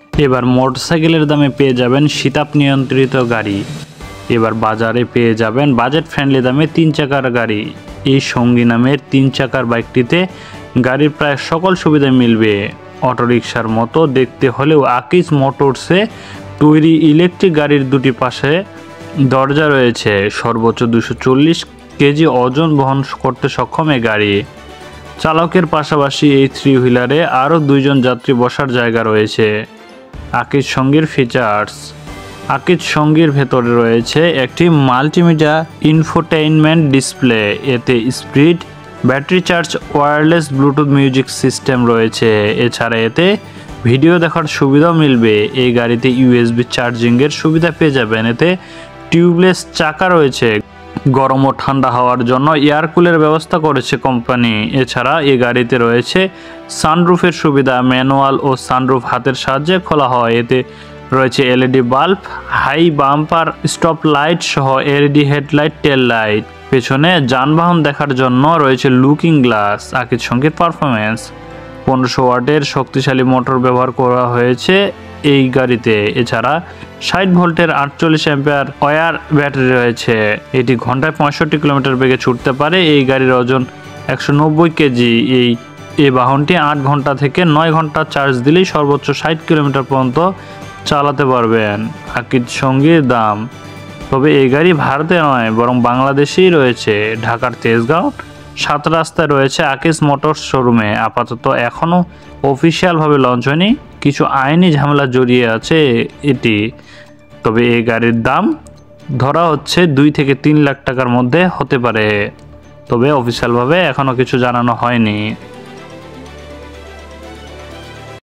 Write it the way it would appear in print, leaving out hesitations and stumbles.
এবার মোটরসাইকেলের দামে পেয়ে যাবেন শীতাপ নিয়ন্ত্রিত গাড়ি। এবার বাজারে পেয়ে যাবেন বাজেট ফ্রেন্ডলি দামে 3 চাকার গাড়ি। এই সঙ্গী নামের 3 চাকার বাইকটিতে গাড়ির প্রায় সকল সুবিধা মিলবে। অটোরিকশার মতো দেখতে হলেও আকিজ মোটরসে তৈরি ইলেকট্রিক গাড়ির দুটি পাশে দরজা রয়েছে। সর্বোচ্চ 240 কেজি ওজন বহন করতে সক্ষম এই গাড়ি। চালকের পাশাপাশি এই 3 হুইলারে আরও 2 জন যাত্রী বসার জায়গা রয়েছে। আকিজ সঙ্গীর ফিচার্স। আকিজ সঙ্গীর ভেতরে রয়েছে একটি মাল্টিমিডিয়া ইনফোটেইনমেন্ট ডিসপ্লে, এতে speed battery charge, wireless Bluetooth music system রয়েছে। এছাড়া এতে ভিডিও দেখার সুবিধাও মিলবে। এই গাড়িতে ইউএসবি চার্জিংয়ের সুবিধা পেয়ে যাবেন। এতে টিউবলেস চাকা রয়েছে। গরম ও ঠান্ডা হওয়ার জন্য এয়ার কুলের ব্যবস্থা করেছে কোম্পানি। এছাড়া এই গাড়িতে রয়েছে সানরুফের সুবিধা। ম্যানুয়াল ও সানরুফ হাতের সাহায্যে খোলা হয়। এতে রয়েছে LED bulb, high bumper stop light সহ এলইডি হেডলাইট, টেল লাইট। পেছনে যানবাহন দেখার জন্য রয়েছে লুকিং গ্লাস। আকিজ সঙ্গীর পারফরমেন্স। 1500 ওয়াটের শক্তিশালী মোটর ব্যবহার করা হয়েছে এই গাড়িতে। এছাড়া 60 ভোল্টের 48 অ্যাম্পিয়ার ওয়্যার ব্যাটারি রয়েছে। এটি ঘন্টায় 65 কিলোমিটার বেগে ছুটতে পারে। এই গাড়ির ওজন 190 কেজি। এই বাহনটি 8 ঘন্টা থেকে 9 ঘন্টা চার্জ দিলেই সর্বোচ্চ 60 কিলোমিটার পর্যন্ত চালাতে পারবেন। আকিজ সঙ্গীর দাম। তবে এই গাড়ি ভারতে নয় বরং বাংলাদেশেই রয়েছে। ঢাকার তেজগাঁও 7 রাস্তায় রয়েছে আকিজ মোটরস শোরুমে। আপাতত এখনও অফিসিয়ালভাবে লঞ্চ হয়নি, কিছু আইনি ঝামেলা জড়িয়ে আছে এটি। তবে এই গাড়ির দাম ধরা হচ্ছে 2 থেকে 3 লাখ টাকার মধ্যে হতে পারে। তবে অফিসিয়ালভাবে এখনও কিছু জানানো হয়নি।